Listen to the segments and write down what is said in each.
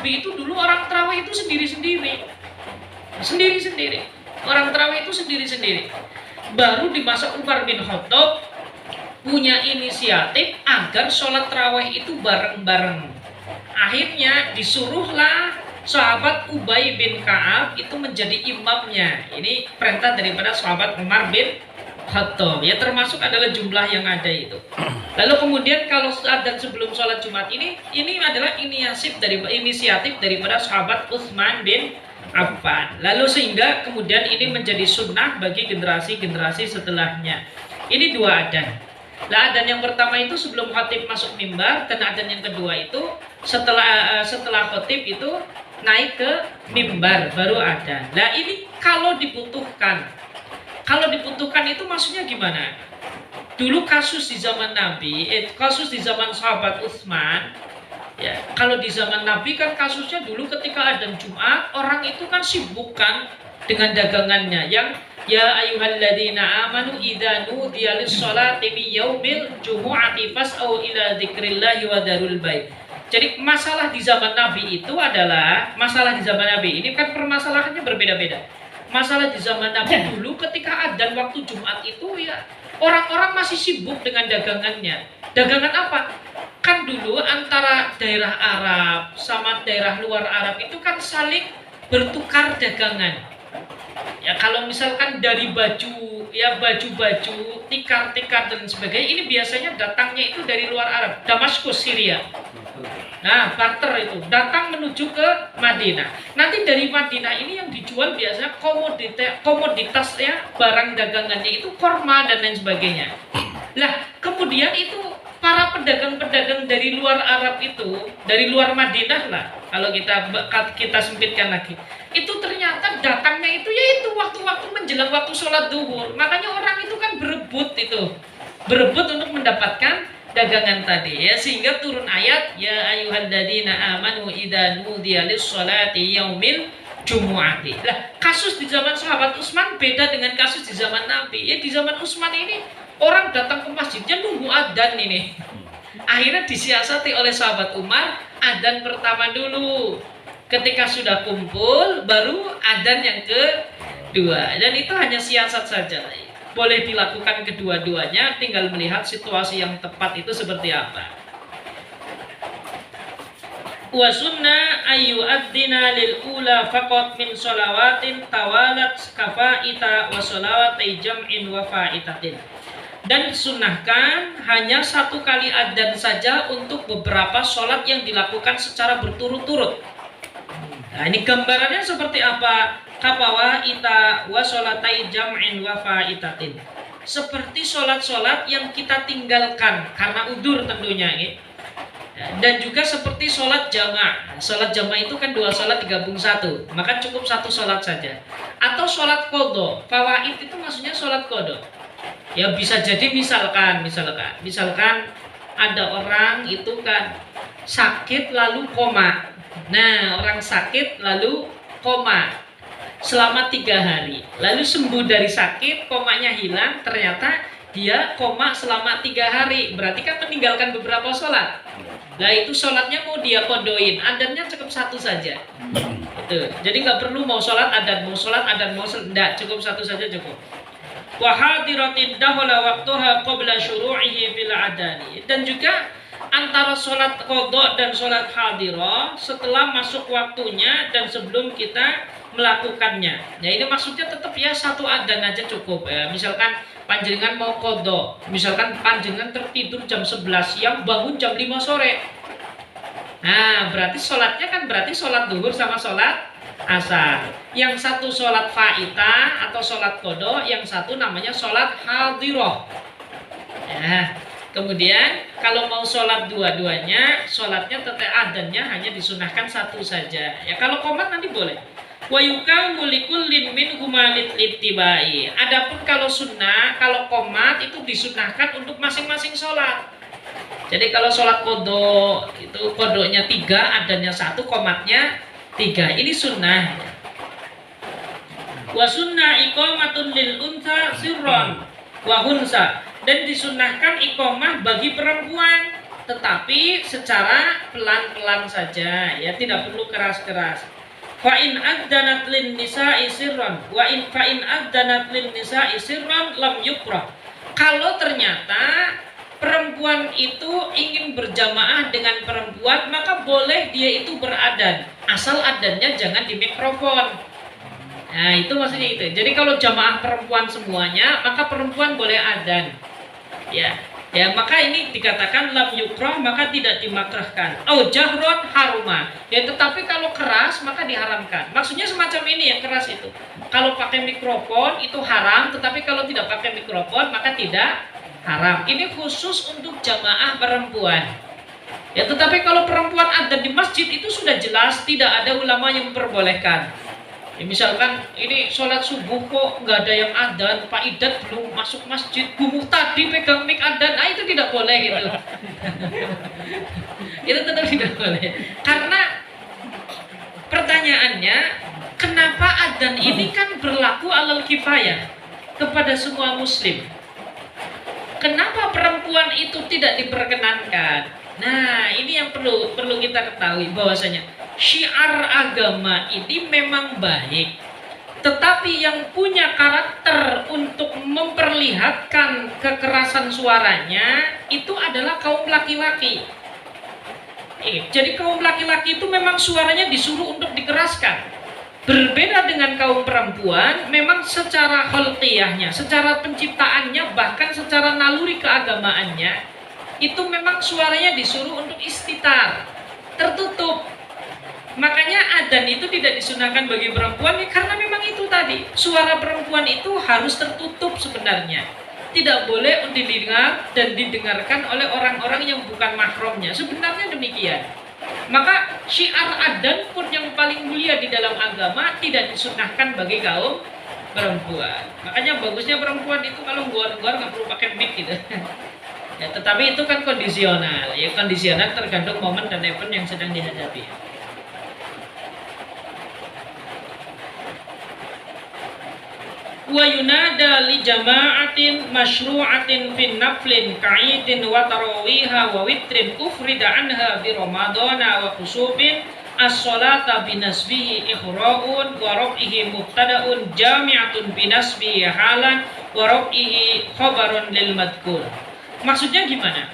Nabi itu dulu orang tarawih itu sendiri-sendiri. Sendiri-sendiri. Orang tarawih itu sendiri-sendiri. Baru di masa Umar bin Khattab punya inisiatif agar sholat tarawih itu bareng-bareng. Akhirnya disuruhlah sahabat Ubay bin Ka'ab itu menjadi imamnya. Ini perintah daripada sahabat Umar bin Khattab. Ya termasuk adalah jumlah yang ada itu. Lalu kemudian kalau adzan sebelum sholat Jumat ini adalah inisiatif daripada sahabat Utsman bin Affan. Lalu sehingga kemudian ini menjadi sunnah bagi generasi-generasi setelahnya. Ini dua adzan. Lah adzan yang pertama itu sebelum khatib masuk mimbar, dan adzan yang kedua itu setelah khatib itu naik ke mimbar baru adzan. Lah ini kalau dibutuhkan itu maksudnya gimana? Dulu kasus di zaman Nabi, kasus di zaman sahabat Utsman. Ya, kalau di zaman Nabi kan kasusnya dulu ketika adzan Jumat, orang itu kan sibuk kan dengan dagangannya. Yang ya ayyuhalladzina amanu idza nudiya lis-sholati min yaumil jumu'ati fas'au ila dzikrillahi wa darul bait. Jadi masalah di zaman Nabi itu adalah masalah di zaman Nabi ini kan permasalahannya berbeda-beda. Masalah di zaman Nabi dulu ketika adzan waktu Jumat itu ya orang-orang masih sibuk dengan dagangannya. Dagangan apa? Kan dulu antara daerah Arab sama daerah luar Arab itu kan saling bertukar dagangan. Ya kalau misalkan dari baju, ya baju-baju, tikar-tikar dan sebagainya, ini biasanya datangnya itu dari luar Arab, Damaskus, Syria. Nah, barter itu datang menuju ke Madinah. Nanti dari Madinah ini yang dijual biasanya komoditas ya, barang dagangannya itu korma dan lain sebagainya. Lah, kemudian itu para pedagang-pedagang dari luar Arab itu, dari luar Madinah lah, kalau kita sempitkan lagi, itu ternyata datangnya itu yaitu waktu-waktu menjelang waktu sholat duhur. Makanya orang itu kan berebut untuk mendapatkan dagangan tadi ya, sehingga turun ayat ya ayyuhalladzina amanu idza nudiya lis-sholati yaumil jumu'ati. Lah, kasus di zaman sahabat Utsman beda dengan kasus di zaman Nabi. Ya di zaman Utsman ini orang datang ke masjidnya nunggu adzan ini. Akhirnya disiasati oleh sahabat Umar, adzan pertama dulu. Ketika sudah kumpul baru adzan yang kedua. Dan itu hanya siasat saja. Boleh dilakukan kedua-duanya, tinggal melihat situasi yang tepat itu seperti apa. Wa sunna ayu adzina lil ula faqat min sholawatin tawalat kafaita wa sholawati jam'in wa faitatin. Dan disunnahkan hanya satu kali adzan saja untuk beberapa sholat yang dilakukan secara berturut-turut. Nah, ini gambarannya seperti apa? Kapawa ita wa sholatai jam'in wa faitatin. Seperti sholat-sholat yang kita tinggalkan karena udzur tentunya ya. Dan juga seperti sholat jamaah. Sholat jamaah itu kan dua sholat digabung satu, maka cukup satu sholat saja. Atau sholat qadha. Fawaid itu maksudnya sholat qadha. Ya bisa jadi misalkan ada orang itu kan sakit lalu koma. Nah, orang sakit lalu koma selama 3 hari, lalu sembuh dari sakit, komanya hilang, ternyata dia koma selama 3 hari, berarti kan meninggalkan beberapa sholat. Nah itu sholatnya mau dia kodoin, adzannya cukup satu saja. Jadi nggak perlu mau sholat adzan, enggak, cukup satu saja cukup. Wa hadiratin dahala waqtuha qabla syuru'ihi fil adani. Dan juga antara sholat qadha dan sholat hadirah setelah masuk waktunya dan sebelum kita melakukannya. Nah ini maksudnya tetap ya satu adzan aja cukup ya. Misalkan panjenengan mau qadha, misalkan panjenengan tertidur jam 11 siang, bangun jam 5 sore. Nah berarti sholatnya kan berarti sholat duhur sama sholat asar. Yang satu sholat faitah atau sholat qadha, yang satu namanya sholat hadirah. Ya. Kemudian kalau mau sholat dua-duanya, sholatnya tetap adzannya hanya disunahkan satu saja. Ya kalau qomat nanti boleh. Wa yukamu likullin minhuma littibai. Adapun kalau sunnah, kalau qomat itu disunahkan untuk masing-masing sholat. Jadi kalau sholat qadha itu qadhanya 3, adzannya 1, qomatnya 3. Ini sunnah. Wa sunnah iqamatun lil untha sirran wa hunsa. Dan disunnahkan iqamah bagi perempuan tetapi secara pelan-pelan saja, ya tidak perlu keras-keras. Fa in addanat lin nisa'i sirran wa in fa in addanat lin nisa'i sirran lam yukrah. Kalau ternyata perempuan itu ingin berjamaah dengan perempuan, maka boleh dia itu beradan, asal adannya jangan di mikrofon. Nah, itu maksudnya itu. Jadi kalau jamaah perempuan semuanya, maka perempuan boleh adan. Ya. Ya, maka ini dikatakan lam yukrah, maka tidak dimakrahkan. Oh, jahron haruma. Ya, tetapi kalau keras maka diharamkan. Maksudnya semacam ini yang keras itu. Kalau pakai mikrofon itu haram, tetapi kalau tidak pakai mikrofon maka tidak haram. Ini khusus untuk jamaah perempuan. Ya, tetapi kalau perempuan ada di masjid itu sudah jelas tidak ada ulama yang memperbolehkan. Ya, misalkan ini sholat subuh kok nggak ada yang adzan, Pak Idat belum masuk masjid, gumuh tadi pegang mic adzan, itu tidak boleh gitu. Itu tetap tidak boleh. Karena pertanyaannya, kenapa adzan ini kan berlaku alal kifayah kepada semua muslim? Kenapa perempuan itu tidak diperkenankan? Nah, ini yang perlu kita ketahui bahwasanya syiar agama ini memang baik, tetapi yang punya karakter untuk memperlihatkan kekerasan suaranya itu adalah kaum laki-laki. Jadi kaum laki-laki itu memang suaranya disuruh untuk dikeraskan. Berbeda dengan kaum perempuan, memang secara khalqiyahnya, secara penciptaannya, bahkan secara naluri keagamaannya, itu memang suaranya disuruh untuk istitar, tertutup. Makanya adzan itu tidak disunahkan bagi perempuan, ya karena memang itu tadi, suara perempuan itu harus tertutup sebenarnya. Tidak boleh didengar dan didengarkan oleh orang-orang yang bukan mahramnya. Sebenarnya demikian. Maka syiar adzan pun yang paling mulia di dalam agama tidak disunahkan bagi kaum perempuan. Makanya bagusnya perempuan itu kalau luar-luar nggak perlu pakai mic gitu. Ya, tetapi itu kan kondisional. Ya, kondisional tergantung momen dan event yang sedang dihadapi. Wa yunada li jama'atin masyru'atin fin naflin ka'idin wa tarawiha wa witrin ufrida anha bi ramadana wa khusufin as-salata binasbihi ikhra'un wa rab'ihi mubtada'un jami'atun binasbihi halan wa rab'ihi khabarun lil madkur. Maksudnya gimana?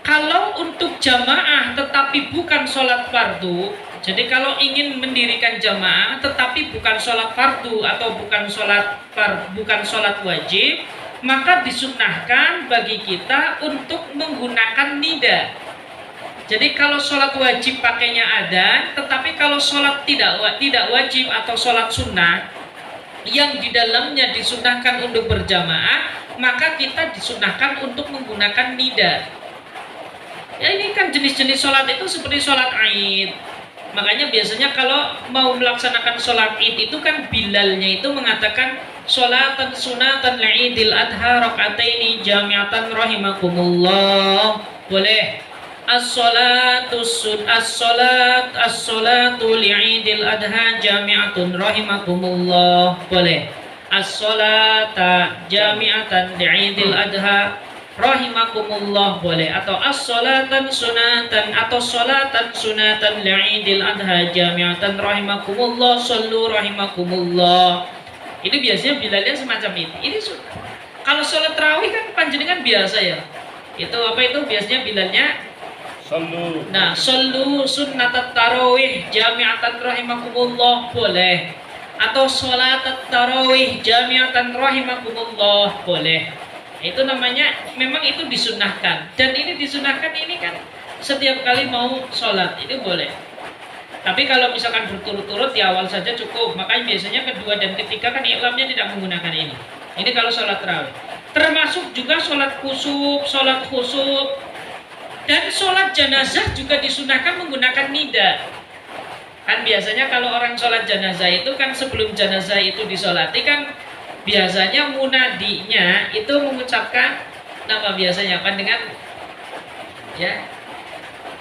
Kalau untuk jamaah tetapi bukan sholat fardu, jadi kalau ingin mendirikan jamaah tetapi bukan sholat fardu atau bukan sholat wajib, maka disunnahkan bagi kita untuk menggunakan nida. Jadi kalau sholat wajib pakainya adzan, tetapi kalau sholat tidak wajib atau sholat sunnah yang di dalamnya disunnahkan untuk berjamaah, maka kita disunnahkan untuk menggunakan nida. Ya, ini kan jenis-jenis sholat itu seperti sholat Id. Makanya biasanya kalau mau melaksanakan sholat Id itu kan Bilalnya itu mengatakan sholatan sunatan li'idil adha rakaataini jami'atan rahimakumullah. Boleh. As-salatu li'idil adha jami'atun rahimakumullah. Boleh. As-salata jami'atan li'idil adha rahimakumullah, boleh. Atau as-salatan sunatan atau salatan sunatan li'idil adha jami'atan rahimakumullah sallu rahimakumullah. Ini biasanya bilalnya semacam ini. Ini kalau sholat tarawih kan panjenengan biasa ya. Itu apa itu biasanya bilalnya sallu. Nah, sallu sunnatat tarawih jami'atan rahimakumullah, boleh. Atau sholatat tarawih jami'atan rahimakumullah, boleh. Itu namanya memang itu disunahkan, dan ini disunahkan ini kan setiap kali mau sholat itu boleh. Tapi kalau misalkan berturut-turut di awal saja cukup. Makanya biasanya kedua dan ketiga kan iklamnya tidak menggunakan ini. Ini kalau sholat tarawih. Termasuk juga sholat khusuf, dan sholat jenazah juga disunahkan menggunakan nida. Kan biasanya kalau orang sholat jenazah itu kan sebelum jenazah itu disolati kan biasanya munadinya itu mengucapkan nama biasanya apa dengan ya.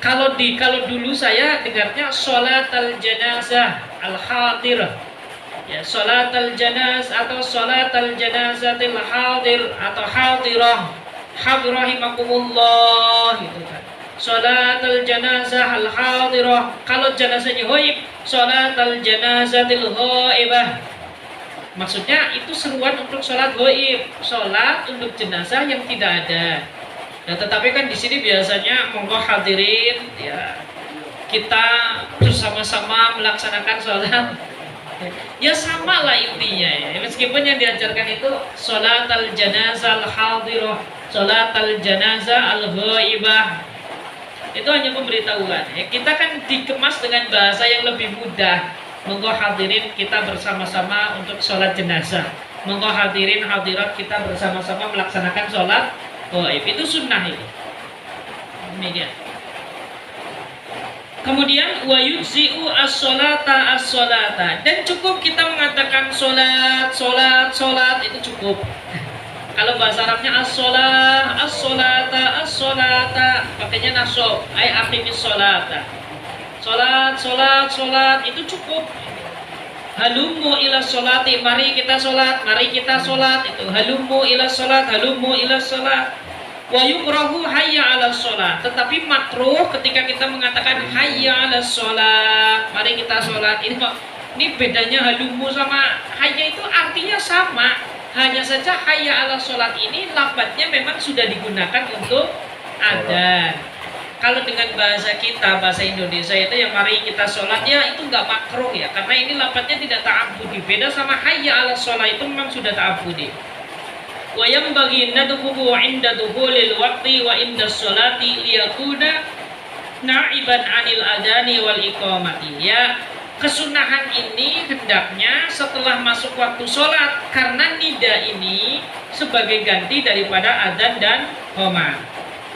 Kalau dulu saya dengarnya sholat al-janazah al-hadirah. Ya, sholat al-janazah atau sholat al-janazatil hadir atau hadirah. Rahimakumullah gitu kan. Sholatul janazah al hadirah, kalau jenazahnya ghaib, sholatul janazatil ghaibah. Maksudnya itu seruan untuk sholat ghaib, sholat untuk jenazah yang tidak ada. Nah, tetapi kan di sini biasanya monggo hadirin ya, kita bersama-sama melaksanakan sholat. Ya sama lah intinya ya. Meskipun yang diajarkan itu sholat al janazah al hadirah, sholat al janazah al ghaibah, itu hanya pemberitahuan ya. Kita kan dikemas dengan bahasa yang lebih mudah. Monggo hadirin kita bersama-sama untuk sholat jenazah, monggo hadirin hadirat kita bersama-sama melaksanakan sholat ghaib. Itu sunnah itu. Demikian. Kemudian wa yujzi'u as-sholata as-sholata, dan cukup kita mengatakan sholat itu cukup. Kalau bahasa Arabnya as-sholah as-sholata as-sholata, pakainya nasab, ay aqimis sholata. Sholat itu cukup. Halummu ila sholati, mari kita sholat itu. Halummu ila sholat, halummu ila sholat. Wa yukrahu hayya 'alas shalah, tetapi makruh ketika kita mengatakan hayya 'alas shalah, mari kita sholat. Ini bedanya halummu sama hayya itu artinya sama, hanya saja hayya 'alas shalah ini lafadznya memang sudah digunakan untuk adzan. Kalau dengan bahasa kita, bahasa Indonesia itu yang mari kita sholat ya itu nggak makruh ya, karena ini lafadznya tidak ta'abbudi. Beda sama hayya 'alas shalah, itu memang sudah ta'abbudi. Wa yanbaghi nadhuhu 'inda dukhulil waqti wa 'inda sholati liyakuna na'iban 'anil adani wal iqamati. Ya, kesunahan ini hendaknya setelah masuk waktu sholat, karena nida ini sebagai ganti daripada adzan dan qamah.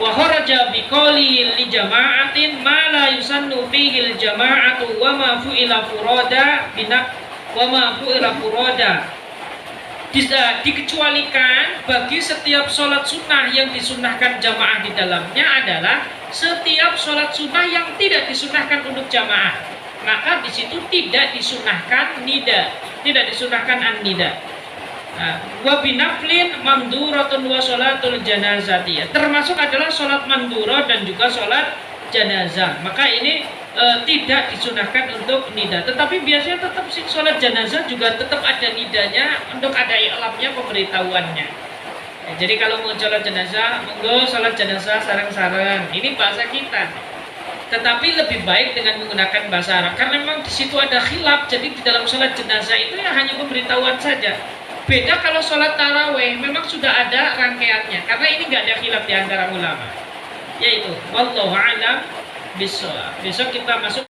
Wa kharaja biqauli li jama'atin ma la yusannu fihi al jama'atu wa ma fu'ila furada binak wa ma fu'ila furada. Dikecualikan bagi setiap sholat sunnah yang disunahkan jamaah di dalamnya adalah setiap sholat sunnah yang tidak disunahkan untuk jamaah, maka di situ tidak disunahkan nida, tidak disunahkan an-nida. Wa binaflin mamduratun wa sholatul janazati, termasuk adalah sholat manduro dan juga sholat janazah, maka ini tidak disunahkan untuk nida. Tetapi biasanya tetap sholat jenazah juga tetap ada nidanya untuk ada i'lamnya, pemberitahuannya. Ya, jadi kalau mau sholat jenazah, monggo sholat jenazah sarang-sarang. Ini bahasa kita. Tetapi lebih baik dengan menggunakan bahasa Arab, karena memang di situ ada khilaf. Jadi di dalam sholat jenazah itu ya hanya pemberitahuan saja. Beda kalau sholat taraweh, memang sudah ada rangkaiannya. Karena ini nggak ada khilaf di antara ulama. Yaitu wallahu a'lam bishawab. Besok kita masuk